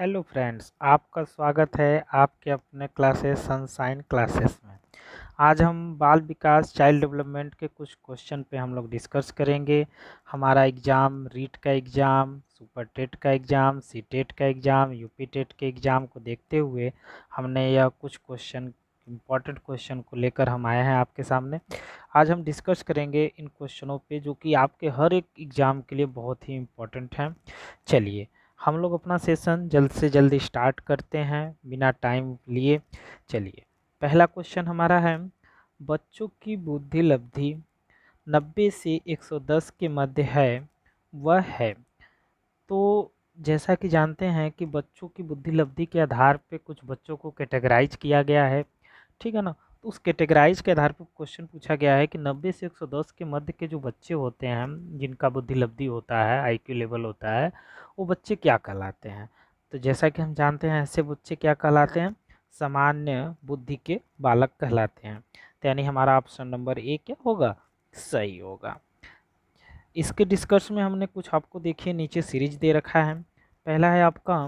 Hello friends, आपका स्वागत है आपके अपने क्लासेस सनशाइन क्लासेस में। आज हम बाल विकास चाइल्ड डेवलपमेंट के कुछ क्वेश्चन पे हम लोग डिस्कस करेंगे। हमारा एग्ज़ाम रीट का एग्ज़ाम, सुपर टेट का एग्ज़ाम, सी टेट का एग्ज़ाम, यूपी टेट के एग्ज़ाम को देखते हुए हमने यह कुछ क्वेश्चन इम्पॉर्टेंट क्वेश्चन को लेकर हम आए हैं आपके सामने। आज हम डिस्कस करेंगे इन क्वेश्चनों पे जो कि आपके हर एक एग्ज़ाम के लिए बहुत ही इम्पोर्टेंट हैं। चलिए हम लोग अपना सेशन जल्द से जल्द स्टार्ट करते हैं बिना टाइम लिए। चलिए पहला क्वेश्चन हमारा है, बच्चों की बुद्धि लब्धि 90 से 110 के मध्य है, वह है। तो जैसा कि जानते हैं कि बच्चों की बुद्धि लब्धि के आधार पे कुछ बच्चों को कैटेगराइज किया गया है, ठीक है ना। तो उस कैटेगराइज के आधार पर क्वेश्चन पूछा गया है कि 90 से 110 के मध्य के जो बच्चे होते हैं जिनका बुद्धि लब्धि होता है, आईक्यू लेवल होता है, वो बच्चे क्या कहलाते हैं। तो जैसा कि हम जानते हैं ऐसे बच्चे क्या कहलाते हैं, सामान्य बुद्धि के बालक कहलाते हैं। तो यानी हमारा ऑप्शन नंबर ए क्या होगा, सही होगा। इसके डिस्कस में हमने कुछ आपको देखिए नीचे सीरीज दे रखा है। पहला है आपका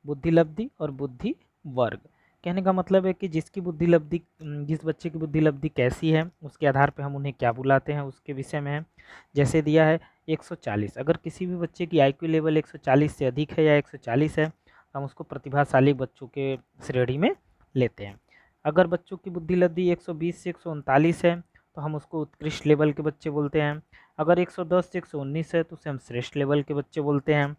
बुद्धि लब्धि और बुद्धि वर्ग। कहने का मतलब है कि जिसकी बुद्धि लब्धि, जिस बच्चे की बुद्धि लब्धि कैसी है उसके आधार पे हम उन्हें क्या बुलाते हैं उसके विषय में है। जैसे दिया है 140, अगर किसी भी बच्चे की आईक्यू लेवल 140 से अधिक है या 140 है तो हम उसको प्रतिभाशाली बच्चों के श्रेणी में लेते हैं। अगर बच्चों की बुद्धि लब्धि 120 से 139 है तो हम उसको उत्कृष्ट लेवल के बच्चे बोलते हैं। अगर 110 से 119 है तो उसे हम श्रेष्ठ लेवल के बच्चे बोलते हैं।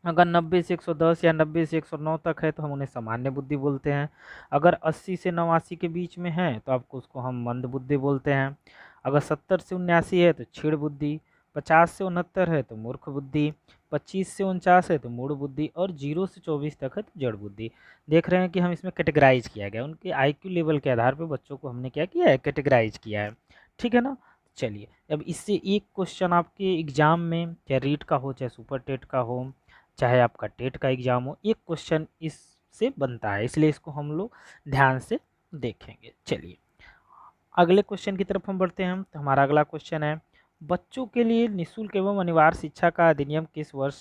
अगर 90 से 110 या 90 से 109 तक है तो हम उन्हें सामान्य बुद्धि बोलते हैं। अगर 80 से 89 के बीच में है तो आपको उसको हम मंद बुद्धि बोलते हैं। अगर 70 से 79 है तो क्षीण बुद्धि, 50 से 69 है तो मूर्ख बुद्धि, 25 से 49 है तो मूढ़ बुद्धि और 0 से 24 तक है तो जड़ बुद्धि। देख रहे हैं कि हम इसमें कैटेगराइज किया गया, उनके आईक्यू लेवल के आधार पर बच्चों को हमने क्या किया है, कैटेगराइज किया है, ठीक है ना। चलिए अब इससे एक क्वेश्चन आपके एग्जाम में, चाहे रीट का हो चाहे सुपर टेट का हो चाहे आपका टेट का एग्जाम हो, एक क्वेश्चन इससे बनता है, इसलिए इसको हम लोग ध्यान से देखेंगे। चलिए अगले क्वेश्चन की तरफ हम बढ़ते हैं। तो हमारा अगला क्वेश्चन है, बच्चों के लिए निःशुल्क एवं अनिवार्य शिक्षा का अधिनियम किस वर्ष,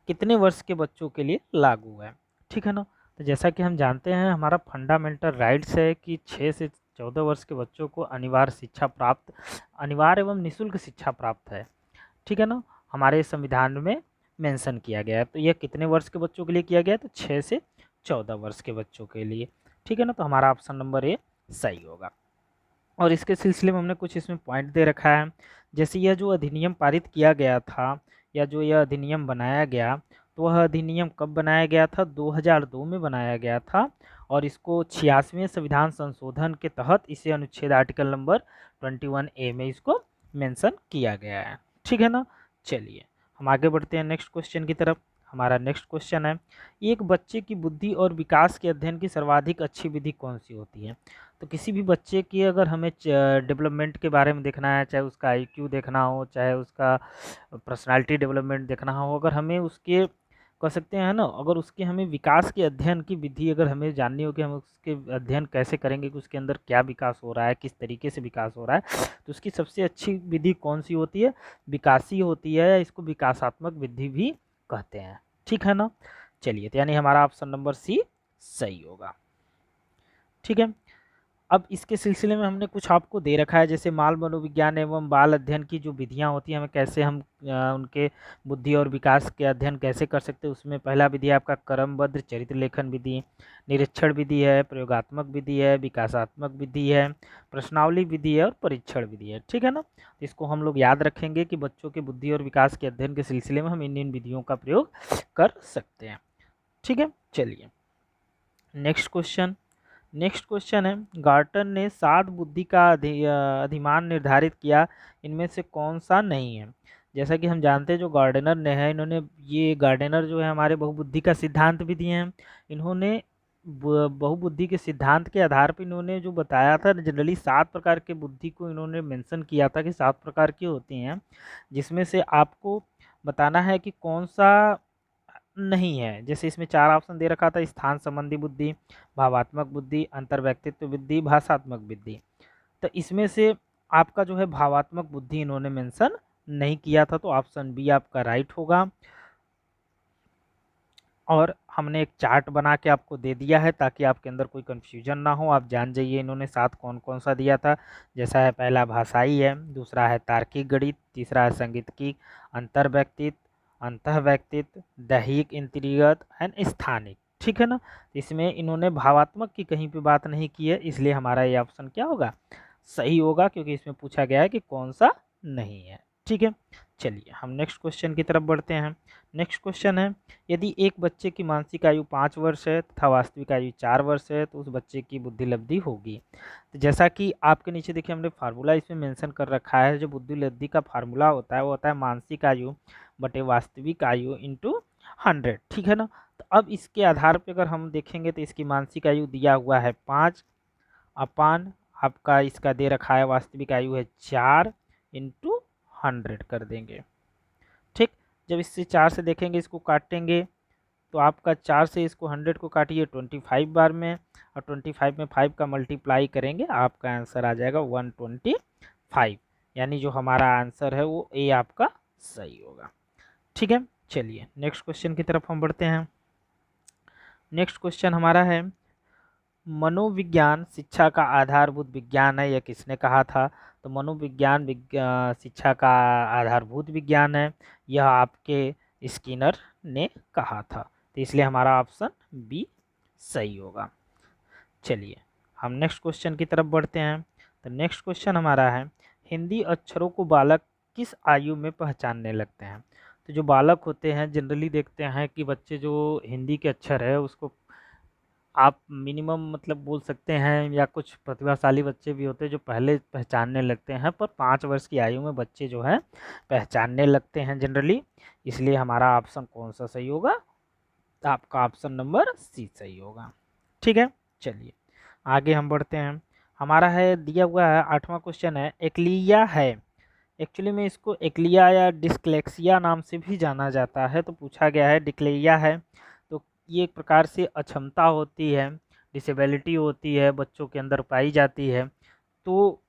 कितने वर्ष के बच्चों के लिए लागू है, ठीक है ना। तो जैसा कि हम जानते हैं हमारा फंडामेंटल राइट्स है कि 6 से 14 वर्ष के बच्चों को अनिवार्य शिक्षा प्राप्त, अनिवार्य एवं निःशुल्क शिक्षा प्राप्त है, ठीक है ना। हमारे संविधान में मेंशन किया गया है। तो यह कितने वर्ष के बच्चों के लिए किया गया है, तो 6 से 14 वर्ष के बच्चों के लिए, ठीक है ना। तो हमारा ऑप्शन नंबर ए सही होगा। और इसके सिलसिले में हमने कुछ इसमें पॉइंट दे रखा है। जैसे यह जो अधिनियम पारित किया गया था या जो यह अधिनियम बनाया गया, तो वह अधिनियम कब बनाया गया था, 2002 में बनाया गया था। और इसको 86वें संविधान संशोधन के तहत इसे अनुच्छेद आर्टिकल नंबर 21A में इसको मेंशन किया गया है, ठीक है ना। चलिए हम आगे बढ़ते हैं नेक्स्ट क्वेश्चन की तरफ। हमारा नेक्स्ट क्वेश्चन है, एक बच्चे की बुद्धि और विकास के अध्ययन की सर्वाधिक अच्छी विधि कौन सी होती है। तो किसी भी बच्चे की अगर हमें डेवलपमेंट के बारे में देखना है, चाहे उसका आईक्यू देखना हो, चाहे उसका पर्सनालिटी डेवलपमेंट देखना हो, अगर हमें उसके कह सकते हैं ना, अगर उसके हमें विकास के अध्ययन की विधि अगर हमें जाननी हो कि हम उसके अध्ययन कैसे करेंगे कि उसके अंदर क्या विकास हो रहा है, किस तरीके से विकास हो रहा है, तो उसकी सबसे अच्छी विधि कौन सी होती है, विकासी होती है, या इसको विकासात्मक विधि भी कहते हैं, ठीक है ना। चलिए तो यानी हमारा ऑप्शन नंबर सी सही होगा, ठीक है। अब इसके सिलसिले में हमने कुछ आपको दे रखा है, जैसे बाल मनोविज्ञान एवं बाल अध्ययन की जो विधियां होती हैं, हमें कैसे हम उनके बुद्धि और विकास के अध्ययन कैसे कर सकते हैं। उसमें पहला विधि है आपका क्रमबद्ध चरित्र लेखन विधि, निरीक्षण विधि है, प्रयोगात्मक विधि है, विकासात्मक विधि है, प्रश्नावली विधि है और परीक्षण विधि है, ठीक है ना। तो इसको हम लोग याद रखेंगे कि बच्चों के बुद्धि और विकास के अध्ययन के सिलसिले में हम इन विधियों का प्रयोग कर सकते हैं, ठीक है। चलिए नेक्स्ट क्वेश्चन है, गार्टन ने 7 बुद्धि का अधिमान निर्धारित किया, इनमें से कौन सा नहीं है। जैसा कि हम जानते हैं जो गार्डनर ने है, इन्होंने, ये गार्डनर जो है हमारे बहुबुद्धि का सिद्धांत भी दिए हैं। इन्होंने बहुबुद्धि के सिद्धांत के आधार पर इन्होंने जो बताया था, जनरली 7 प्रकार के बुद्धि को इन्होंने मेंशन किया था कि 7 प्रकार की होती हैं, जिसमें से आपको बताना है कि कौन सा नहीं है। जैसे इसमें 4 ऑप्शन दे रखा था, स्थान संबंधी बुद्धि, भावात्मक बुद्धि, अंतर्व्यक्तित्व बुद्धि, भाषात्मक बुद्धि। तो इसमें से आपका जो है भावात्मक बुद्धि इन्होंने मेंशन नहीं किया था, तो ऑप्शन बी आपका राइट होगा। और हमने एक चार्ट बना के आपको दे दिया है ताकि आपके अंदर कोई कन्फ्यूजन ना हो, आप जान जाइए इन्होंने साथ कौन कौन सा दिया था। जैसा है पहला भाषाई है, दूसरा है तार्किक गणित, तीसरा है संगीतकी, अंतर्व्यक्तित्व, अंतःव्यक्तित्व, दैहिक इंद्रियगत एंड स्थानिक। ठीक है ना। इसमें इन्होंने भावात्मक की कहीं पे बात नहीं की है, इसलिए हमारा ये ऑप्शन क्या होगा, सही होगा, क्योंकि इसमें पूछा गया है कि कौन सा नहीं है। ठीक है, चलिए हम नेक्स्ट क्वेश्चन की तरफ बढ़ते हैं। नेक्स्ट क्वेश्चन है, यदि एक बच्चे की मानसिक आयु 5 वर्ष है तथा वास्तविक आयु 4 वर्ष है तो उस बच्चे की बुद्धि लब्धि होगी। तो जैसा कि आपके नीचे देखिए हमने फार्मूला इसमें मेंशन कर रखा है, जो बुद्धि लब्धि का फार्मूला होता है वो होता है मानसिक आयु बटे वास्तविक आयु इंटू 100। ठीक है ना। तो अब इसके आधार पर अगर हम देखेंगे तो इसकी मानसिक आयु दिया हुआ है 5 अपान आपका इसका दे रखा है वास्तविक आयु है 4 इंटू 100 कर देंगे। ठीक, जब इससे 4 से देखेंगे इसको काटेंगे तो आपका 4 से इसको 100 को काटिए 25 बार में, और 25 में 5 का मल्टीप्लाई करेंगे आपका आंसर आ जाएगा 125, यानी जो हमारा आंसर है वो ए आपका सही होगा। ठीक है, चलिए नेक्स्ट क्वेश्चन की तरफ हम बढ़ते हैं। नेक्स्ट क्वेश्चन हमारा है, मनोविज्ञान शिक्षा का आधारभूत विज्ञान है, यह किसने कहा था। तो मनोविज्ञान शिक्षा का आधारभूत विज्ञान है, यह आपके स्किनर ने कहा था, तो इसलिए हमारा ऑप्शन बी सही होगा। चलिए हम नेक्स्ट क्वेश्चन की तरफ बढ़ते हैं। तो नेक्स्ट क्वेश्चन हमारा है, हिंदी अक्षरों को बालक किस आयु में पहचानने लगते हैं। तो जो बालक होते हैं जनरली देखते हैं कि बच्चे जो हिंदी के अक्षर है उसको आप मिनिमम मतलब बोल सकते हैं, या कुछ प्रतिभाशाली बच्चे भी होते हैं जो पहले पहचानने लगते हैं, पर 5 वर्ष की आयु में बच्चे जो हैं पहचानने लगते हैं जनरली, इसलिए हमारा ऑप्शन कौन सा सही होगा, तो आपका ऑप्शन नंबर सी सही होगा। ठीक है, चलिए आगे हम बढ़ते हैं। हमारा है दिया हुआ है 8वां क्वेश्चन है, एक्लिया है, एक्चुअली में इसको एक्लिया या डिस्लेक्सिया नाम से भी जाना जाता है, तो पूछा गया है डिक्लेरिया है, तो ये एक प्रकार से अक्षमता होती है, डिसेबिलिटी होती है, बच्चों के अंदर पाई जाती है। तो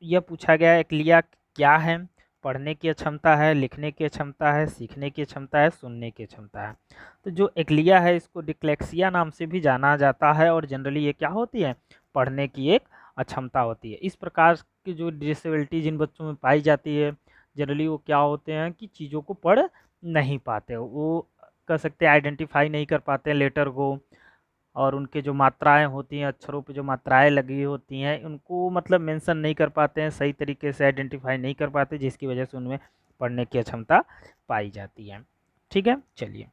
यह पूछा गया है एक्लिया क्या है, पढ़ने की क्षमता है, लिखने की क्षमता है, सीखने की क्षमता है, सुनने की क्षमता है। तो जो एक्लिया है इसको डिक्लेक्सिया नाम से भी जाना जाता है, और जनरली ये क्या होती है, पढ़ने की एक अक्षमता होती है। इस प्रकार की जो डिसेबिलिटी जिन बच्चों में पाई जाती है जनरली वो क्या होते हैं कि चीज़ों को पढ़ नहीं पाते, वो कह सकते हैं आइडेंटिफाई नहीं कर पाते हैं लेटर को, और उनके जो मात्राएं होती हैं, अक्षरों पे जो मात्राएं लगी होती हैं उनको मतलब मेंशन नहीं कर पाते हैं, सही तरीके से आइडेंटिफाई नहीं कर पाते, जिसकी वजह से उनमें पढ़ने की अक्षमता पाई जाती है। ठीक है, चलिए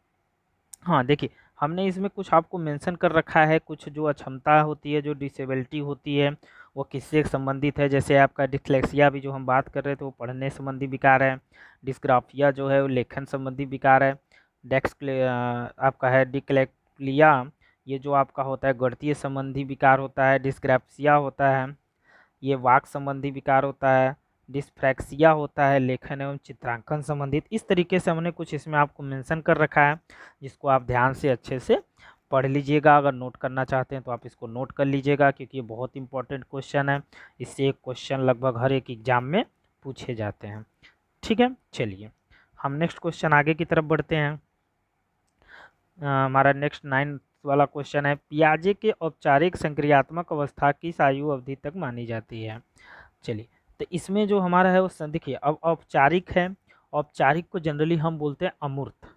हाँ देखिए हमने इसमें कुछ आपको मेंशन कर रखा है, कुछ जो अक्षमता होती है, जो डिसेबिलिटी होती है वो किससे संबंधित है। जैसे आपका डिस्लेक्सिया भी जो हम बात कर रहे थे वो पढ़ने संबंधी विकार है, डिस्ग्राफिया जो है वो लेखन संबंधी विकार है, आपका है डिक्लेक्लिया ये जो आपका होता है गणितीय संबंधी विकार होता है, डिस्ग्राफिया होता है ये वाक संबंधी विकार होता है, डिस्फ्रैक्सिया होता है लेखन एवं चित्रांकन संबंधित। इस तरीके से हमने कुछ इसमें आपको मेंशन कर रखा है, जिसको आप ध्यान से अच्छे से पढ़ लीजिएगा। अगर नोट करना चाहते हैं तो आप इसको नोट कर लीजिएगा, क्योंकि ये बहुत इंपॉर्टेंट क्वेश्चन है, इससे एक क्वेश्चन लगभग हर एक एग्जाम में पूछे जाते हैं। ठीक है, चलिए हम नेक्स्ट क्वेश्चन आगे की तरफ बढ़ते हैं। हमारा नेक्स्ट 9 वाला क्वेश्चन है, पियाजे के औपचारिक संक्रियात्मक अवस्था किस आयु अवधि तक मानी जाती है। चलिए तो इसमें जो हमारा है वो देखिए अब औपचारिक है, औपचारिक को जनरली हम बोलते हैं अमूर्त।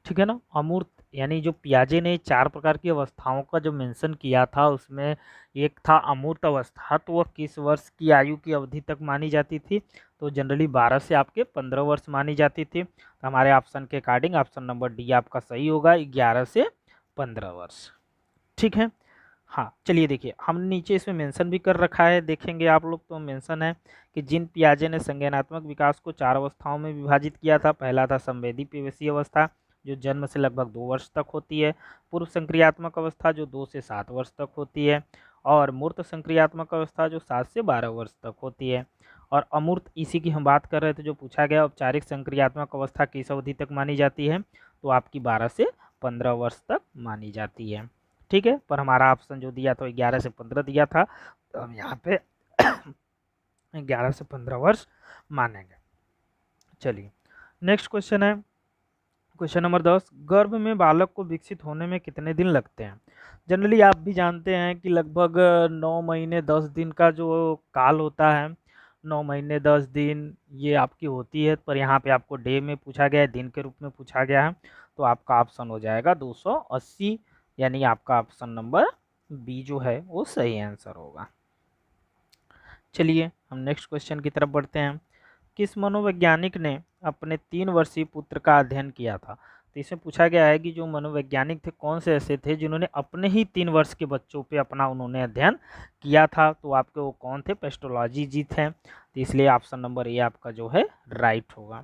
ठीक है ना, अमूर्त यानी जो पियाजे ने 4 प्रकार की अवस्थाओं का जो मेंशन किया था उसमें एक था अमूर्त अवस्था, तो वह किस वर्ष की आयु की अवधि तक मानी जाती थी। तो जनरली 12 से आपके 15 वर्ष मानी जाती थी, तो हमारे ऑप्शन के अकॉर्डिंग ऑप्शन नंबर डी आपका सही होगा, 11 से 15 वर्ष। ठीक है, हाँ चलिए देखिए हमने नीचे इसमें मेंशन भी कर रखा है, देखेंगे आप लोग तो मेंशन है कि जिन पियाजे ने संज्ञानात्मक विकास को 4 अवस्थाओं में विभाजित किया था। पहला था संवेदी पेवेशी अवस्था जो जन्म से लगभग 2 वर्ष तक होती है, पूर्व संक्रियात्मक अवस्था जो 2 से 7 वर्ष तक होती है, और मूर्त संक्रियात्मक अवस्था जो 7 से 12 वर्ष तक होती है, और अमूर्त इसी की हम बात कर रहे थे जो पूछा गया औपचारिक संक्रियात्मक अवस्था किस अवधि तक मानी जाती है, तो आपकी 12 से 15 वर्ष तक मानी जाती है। ठीक है, पर हमारा ऑप्शन जो दिया था 11 से 15 दिया था, तो हम यहाँ पे 11 से 15 वर्ष मानेंगे। चलिए नेक्स्ट क्वेश्चन है, क्वेश्चन नंबर 10, गर्भ में बालक को विकसित होने में कितने दिन लगते हैं? जनरली आप भी जानते हैं कि लगभग 9 महीने 10 दिन का जो काल होता है, 9 महीने 10 दिन ये आपकी होती है, पर यहाँ पे आपको डे में पूछा गया है, दिन के रूप में पूछा गया है, तो आपका ऑप्शन हो जाएगा 280, यानी आपका ऑप्शन नंबर बी जो है वो सही आंसर होगा। चलिए हम नेक्स्ट क्वेश्चन की तरफ बढ़ते हैं। किस मनोवैज्ञानिक ने अपने 3 वर्षीय पुत्र का अध्ययन किया था? तो इसमें पूछा गया है कि जो मनोवैज्ञानिक थे कौन से ऐसे थे जिन्होंने अपने ही 3 वर्ष के बच्चों पे अपना उन्होंने अध्ययन किया था, तो आपके वो कौन थे? पेस्टोलॉजी जी थे, तो इसलिए ऑप्शन नंबर ए आपका जो है राइट होगा।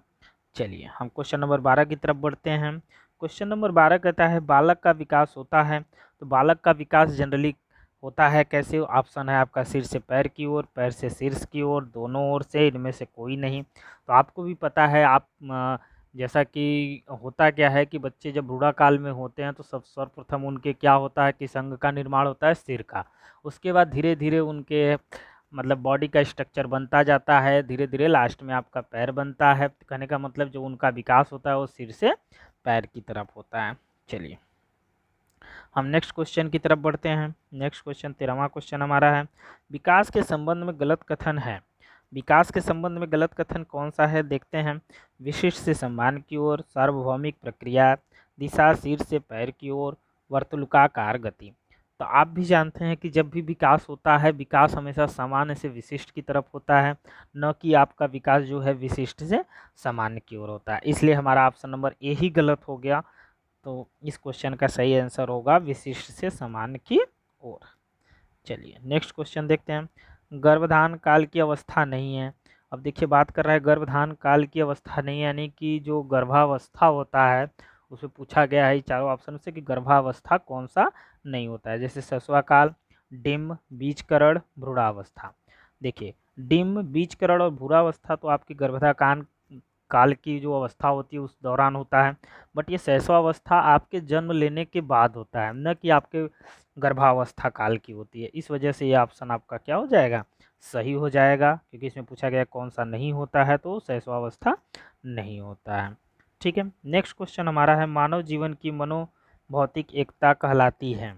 चलिए हम क्वेश्चन नंबर 12 की तरफ बढ़ते हैं। क्वेश्चन नंबर 12 कहता है बालक का विकास होता है, तो बालक का विकास जनरली होता है कैसे? ऑप्शन है आपका सिर से पैर की ओर, पैर से शीर्ष की ओर, दोनों ओर से, इनमें से कोई नहीं। तो आपको भी पता है, आप जैसा कि होता क्या है कि बच्चे जब बूढ़ा काल में होते हैं तो सब सर्वप्रथम उनके क्या होता है कि संघ का निर्माण होता है सिर का। उसके बाद धीरे धीरे उनके मतलब बॉडी का स्ट्रक्चर बनता जाता है, धीरे धीरे लास्ट में आपका पैर बनता है। कहने का मतलब जो उनका विकास होता है वो सिर से पैर की तरफ होता है। चलिए हम नेक्स्ट क्वेश्चन की तरफ बढ़ते हैं। नेक्स्ट क्वेश्चन 13वां क्वेश्चन हमारा है, विकास के संबंध में गलत कथन है। विकास के संबंध में गलत कथन कौन सा है देखते हैं। विशिष्ट से सम्मान की ओर, सार्वभौमिक प्रक्रिया, दिशा सिर से पैर की ओर, वर्तुलाकार गति। तो आप भी जानते हैं कि जब भी विकास होता है, विकास हमेशा सामान्य से विशिष्ट की तरफ होता है, न कि आपका विकास जो है विशिष्ट से सामान्य की ओर होता है। इसलिए हमारा ऑप्शन नंबर ए ही गलत हो गया। तो इस क्वेश्चन का सही आंसर होगा विशिष्ट से सामान्य की ओर। चलिए नेक्स्ट क्वेश्चन देखते हैं। गर्भधान काल की अवस्था नहीं है। अब देखिए बात कर रहा है गर्भधान काल की अवस्था नहीं है, यानी कि जो गर्भावस्था होता है उसमें पूछा गया है चारों ऑप्शन से कि गर्भावस्था कौन सा नहीं होता है। जैसे ससुआ काल, डिम्ब, बीजकरण, भ्रूणावस्था। देखिए डिम्ब, बीजकरण और भ्रूणावस्था तो आपकी गर्भाधान काल की जो अवस्था होती है उस दौरान होता है, बट ये शैशवावस्था आपके जन्म लेने के बाद होता है, न कि आपके गर्भावस्था काल की होती है। इस वजह से ये ऑप्शन आपका क्या हो जाएगा? सही हो जाएगा, क्योंकि इसमें पूछा गया कौन सा नहीं होता है, तो शैशवावस्था नहीं होता है। ठीक है, नेक्स्ट क्वेश्चन हमारा है, मानव जीवन की मनोभौतिक एकता कहलाती है।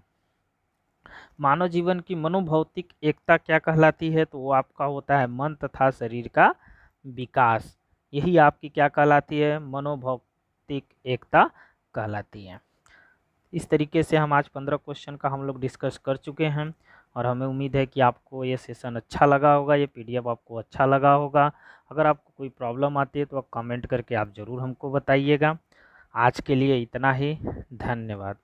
मानव जीवन की मनोभौतिक एकता क्या कहलाती है? तो वो आपका होता है मन तथा शरीर का विकास। यही आपकी क्या कहलाती है? मनोभौतिक एकता कहलाती है। इस तरीके से हम आज 15 क्वेश्चन का हम लोग डिस्कस कर चुके हैं, और हमें उम्मीद है कि आपको ये सेशन अच्छा लगा होगा, ये पीडीएफ आपको अच्छा लगा होगा। अगर आपको कोई प्रॉब्लम आती है तो आप कमेंट करके आप ज़रूर हमको बताइएगा। आज के लिए इतना ही, धन्यवाद।